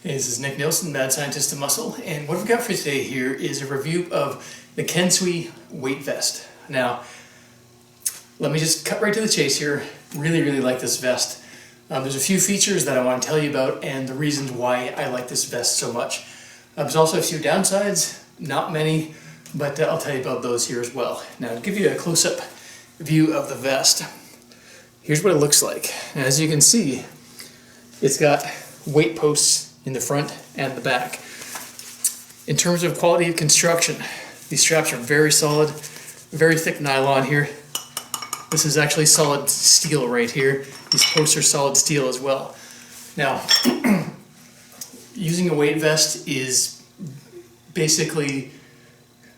Hey, this is Nick Nielsen, Mad Scientist of Muscle, and what we've got for today here is a review of the Kensui Weight Vest. Now, let me just cut right to the chase here. Really like this vest. There's a few features that I want to tell you about and the reasons why I like this vest so much. There's also a few downsides, not many, but I'll tell you about those here as well. Now, to give you a close-up view of the vest, here's what it looks like. And as you can see, it's got weight posts in the front and the back. In terms of quality of construction, these straps are very solid, very thick nylon here. This is actually solid steel right here. These posts are solid steel as well. Now, using a weight vest is basically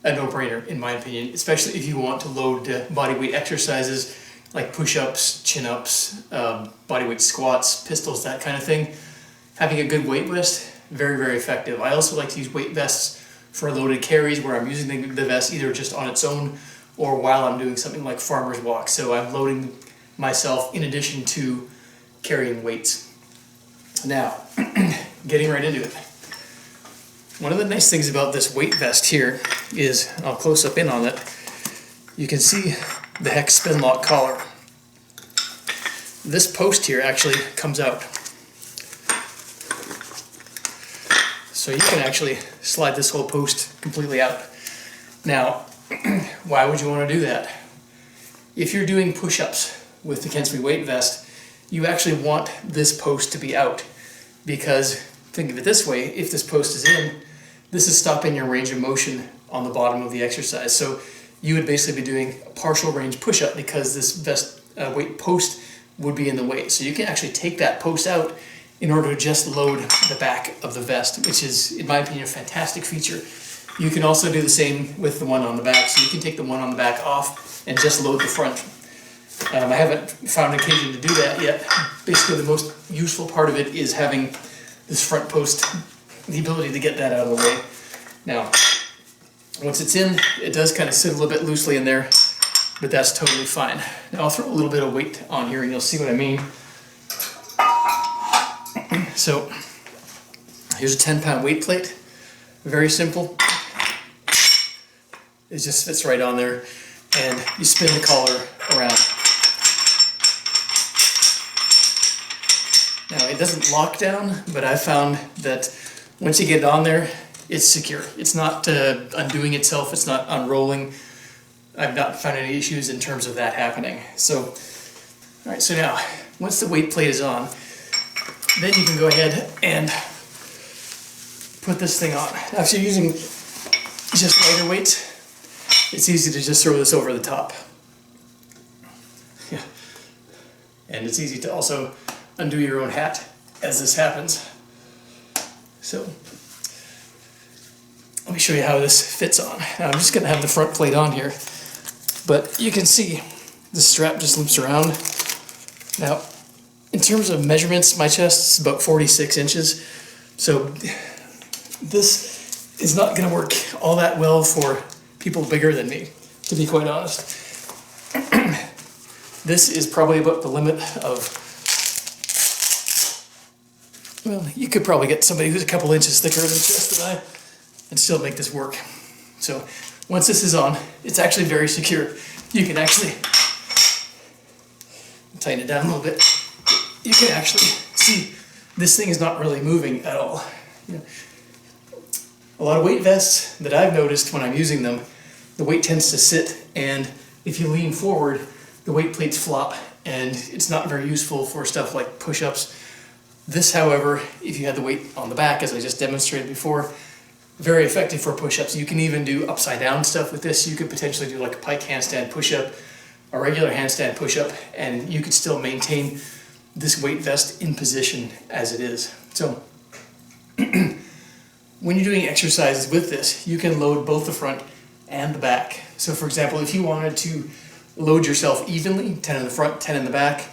a no-brainer in my opinion, especially if you want to load bodyweight exercises like push-ups, chin-ups, bodyweight squats, pistols, that kind of thing. Having a good weight vest, very effective. I also like to use weight vests for loaded carries where I'm using the vest either just on its own or while I'm doing something like farmer's walk. So I'm loading myself in addition to carrying weights. Now, getting right into it. One of the nice things about this weight vest here is, I'll close up in on it, you can see the hex spin lock collar. This post here actually comes out. So you can actually slide this whole post completely out. Now, why would you want to do that? If you're doing push-ups with the Kensui Weight Vest, you actually want this post to be out. Because, think of it this way, if this post is in, this is stopping your range of motion on the bottom of the exercise. So you would basically be doing a partial range push-up because this vest weight post would be in the way. So you can actually take that post out in order to just load the back of the vest, which is, in my opinion, a fantastic feature. You can also do the same with the one on the back, so you can take the one on the back off and just load the front. I haven't found an occasion to do that yet. Basically, the most useful part of it is having this front post, the ability to get that out of the way. Now, once it's in, it does kind of sit a little bit loosely in there, but that's totally fine. Now, I'll throw a little bit of weight on here and you'll see what I mean. So, here's a 10-pound weight plate. Very simple. It just fits right on there, and you spin the collar around. Now, it doesn't lock down, but I found that once you get it on there, it's secure. It's not undoing itself. It's not unrolling. I've not found any issues in terms of that happening. So, all right. So now, once the weight plate is on, then you can go ahead and put this thing on. Now, if you're using just lighter weights, it's easy to just throw this over the top. Yeah. And it's easy to also undo your own hat as this happens. So, let me show you how this fits on. Now, I'm just going to have the front plate on here, but you can see the strap just loops around. Now, in terms of measurements, my chest is about 46 inches, so this is not going to work all that well for people bigger than me, to be quite honest. This is probably about the limit of, well, you could probably get somebody who's a couple inches thicker than chest than I and still make this work. So once this is on, it's actually very secure. You can actually tighten it down a little bit. You can actually see this thing is not really moving at all. You know, a lot of weight vests that I've noticed when I'm using them, the weight tends to sit, and if you lean forward, the weight plates flop, and it's not very useful for stuff like push-ups. This, however, if you had the weight on the back, as I just demonstrated before, very effective for push-ups. You can even do upside-down stuff with this. You could potentially do like a pike handstand push-up, a regular handstand push-up, and you could still maintain this weight vest in position as it is. So when you're doing exercises with this, you can load both the front and the back. So for example, if you wanted to load yourself evenly, 10 in the front, 10 in the back,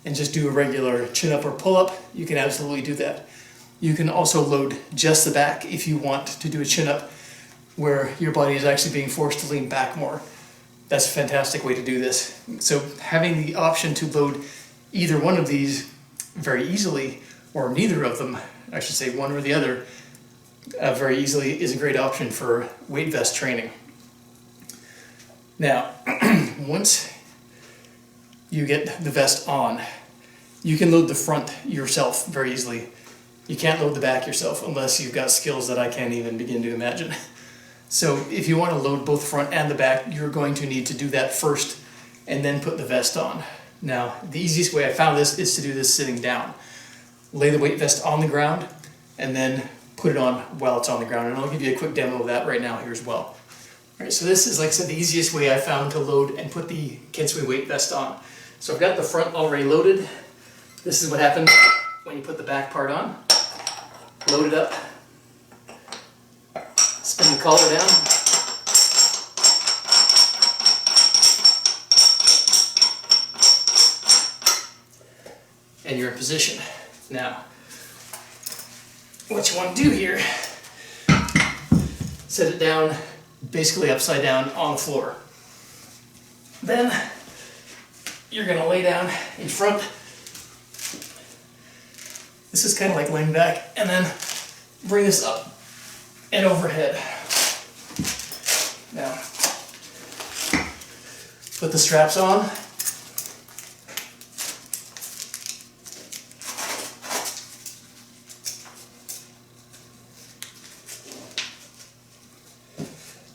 and just do a regular chin-up or pull-up, you can absolutely do that. You can also load just the back if you want to do a chin-up where your body is actually being forced to lean back more. That's a fantastic way to do this. So having the option to load either one of these very easily or neither of them, I should say one or the other, very easily is a great option for weight vest training. Now, once you get the vest on, you can load the front yourself very easily. You can't load the back yourself unless you've got skills that I can't even begin to imagine. So if you want to load both front and the back, you're going to need to do that first and then put the vest on. Now, the easiest way I found this is to do this sitting down. Lay the weight vest on the ground and then put it on while it's on the ground. And I'll give you a quick demo of that right now here as well. All right, so this is, like I said, the easiest way I found to load and put the Kensui Weight Vest on. So I've got the front already loaded. This is what happens when you put the back part on. Load it up. Spin the collar down. And you're in position. Now, what you want to do here, set it down basically upside down on the floor. Then you're going to lay down in front. This is kind of like laying back, and then bring this up and overhead. Now, put the straps on.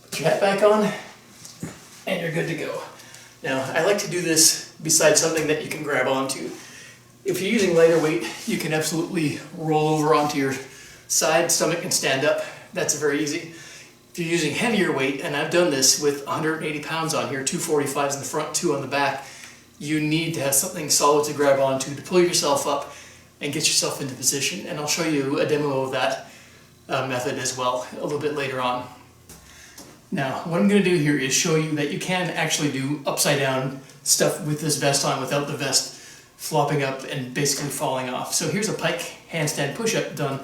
Put your hat back on, and you're good to go. Now, I like to do this beside something that you can grab onto. If you're using lighter weight, you can absolutely roll over onto your side, stomach, and stand up. That's very easy. If you're using heavier weight, and I've done this with 180 pounds on here, 245s in the front, 2 on the back, you need to have something solid to grab onto to pull yourself up and get yourself into position. And I'll show you a demo of that method as well a little bit later on. Now, what I'm going to do here is show you that you can actually do upside down stuff with this vest on without the vest flopping up and basically falling off. So here's a pike handstand push-up done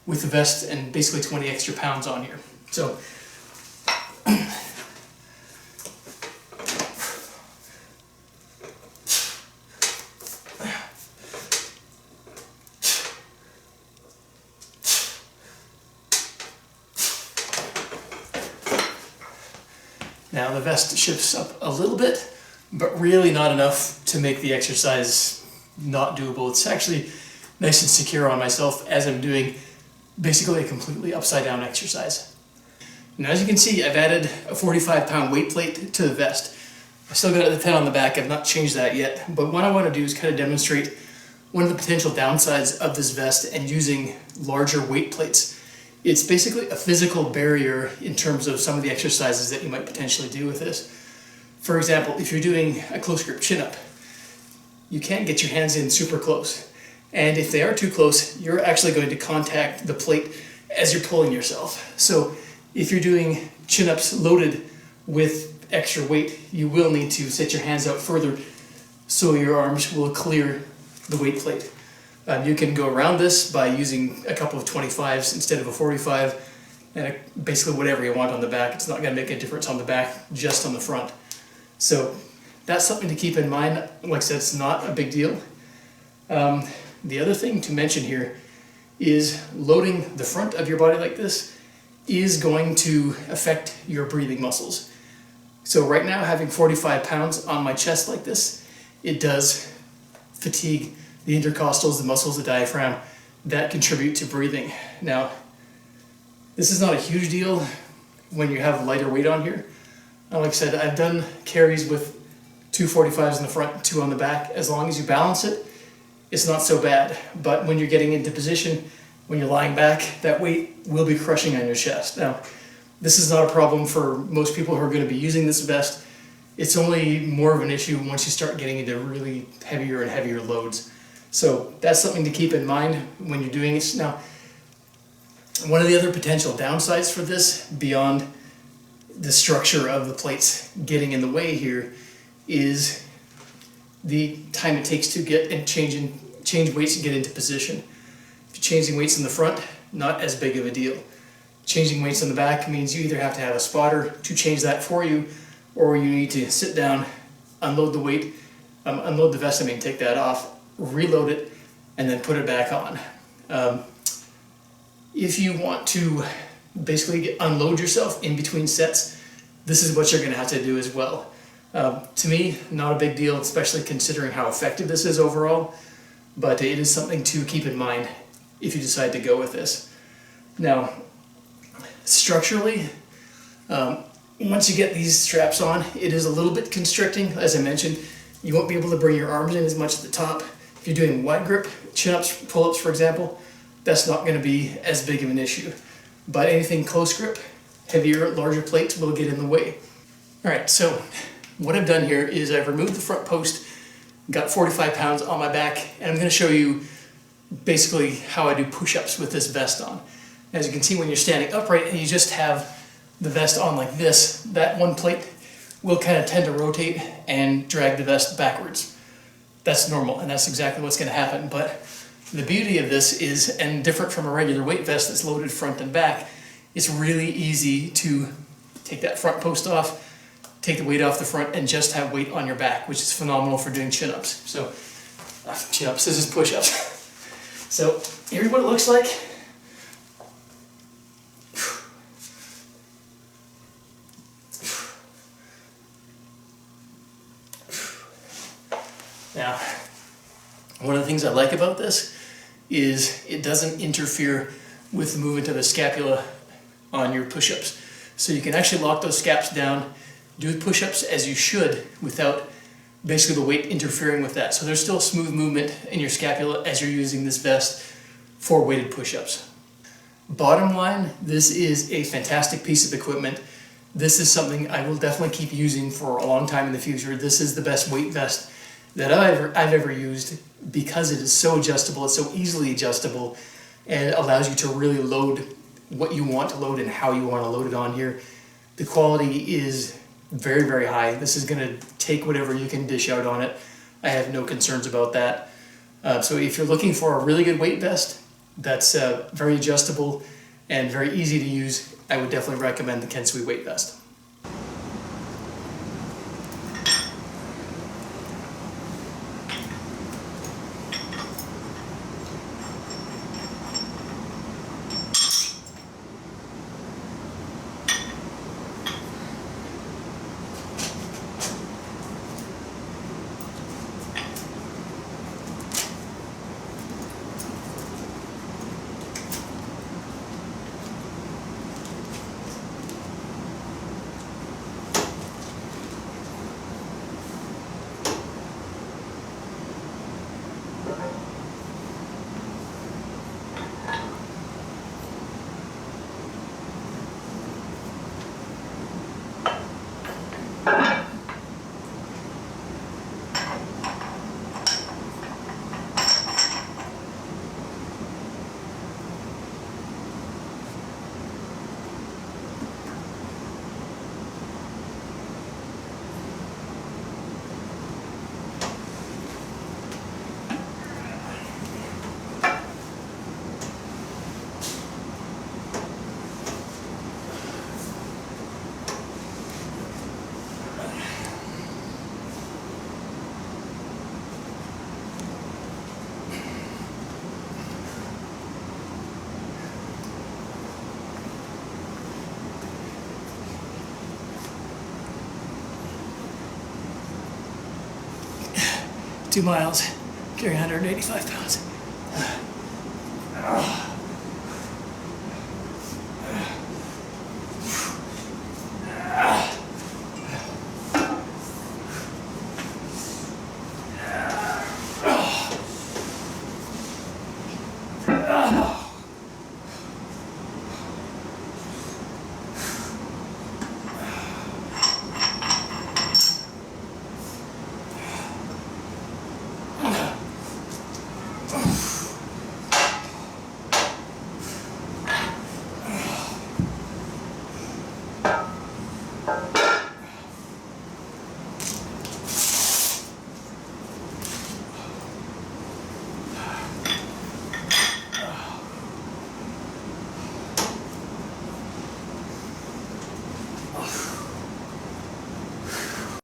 with the vest and basically 20 extra pounds on here. So now the vest shifts up a little bit, but really not enough to make the exercise not doable. It's actually nice and secure on myself as I'm doing basically a completely upside down exercise. Now, as you can see, I've added a 45-pound weight plate to the vest. I still got the 10 on the back. I've not changed that yet, but what I want to do is kind of demonstrate one of the potential downsides of this vest and using larger weight plates. It's basically a physical barrier in terms of some of the exercises that you might potentially do with this. For example, if you're doing a close grip chin-up, you can't get your hands in super close. And if they are too close, you're actually going to contact the plate as you're pulling yourself. So if you're doing chin-ups loaded with extra weight, you will need to set your hands out further so your arms will clear the weight plate. You can go around this by using a couple of 25s instead of a 45, and basically whatever you want on the back. It's not going to make a difference on the back, just on the front. So that's something to keep in mind. Like I said, it's not a big deal. The other thing to mention here is loading the front of your body like this is going to affect your breathing muscles. So right now, having 45 pounds on my chest like this, it does fatigue the intercostals, the muscles, the diaphragm, that contribute to breathing. Now, this is not a huge deal when you have lighter weight on here. Like I said, I've done carries with 2 45s in the front, 2 on the back. As long as you balance it, it's not so bad. But when you're getting into position, when you're lying back, that weight will be crushing on your chest. Now, this is not a problem for most people who are going to be using this vest. It's only more of an issue once you start getting into really heavier and heavier loads. So that's something to keep in mind when you're doing it. Now, one of the other potential downsides for this, beyond the structure of the plates getting in the way here, is the time it takes to get and change weights and get into position. If you're changing weights in the front, not as big of a deal. Changing weights on the back means you either have to have a spotter to change that for you, or you need to sit down, unload the weight, unload the vest, take that off, reload it, and then put it back on. If you want to basically unload yourself in between sets, this is what you're going to have to do as well. To me, not a big deal, especially considering how effective this is overall, but it is something to keep in mind if you decide to go with this. Now, structurally, once you get these straps on, it is a little bit constricting. As I mentioned, you won't be able to bring your arms in as much at the top. If you're doing wide grip, chin-ups, pull-ups, for example, that's not going to be as big of an issue. But anything close grip, heavier, larger plates will get in the way. All right, so what I've done here is I've removed the front post, got 45 pounds on my back, and I'm going to show you basically how I do push-ups with this vest on. As you can see, when you're standing upright and you just have the vest on like this, that one plate will kind of tend to rotate and drag the vest backwards. That's normal, and that's exactly what's going to happen. But the beauty of this is, and different from a regular weight vest that's loaded front and back, it's really easy to take that front post off, take the weight off the front, and just have weight on your back, which is phenomenal for doing chin-ups. So, chin-ups, this is push-ups. So, here's what it looks like. Now, one of the things I like about this is it doesn't interfere with the movement of the scapula on your push-ups. So you can actually lock those scaps down, do push-ups as you should without basically the weight interfering with that. So there's still smooth movement in your scapula as you're using this vest for weighted push-ups. Bottom line, this is a fantastic piece of equipment. This is something I will definitely keep using for a long time in the future. This is the best weight vest that I've ever used because it is so adjustable, it's so easily adjustable, and it allows you to really load what you want to load and how you want to load it on here. The quality is very, very high. This is going to take whatever you can dish out on it. I have no concerns about that. So if you're looking for a really good weight vest that's very adjustable and very easy to use, I would definitely recommend the Kensui Weight Vest. Two miles, carrying 185 pounds. Oh.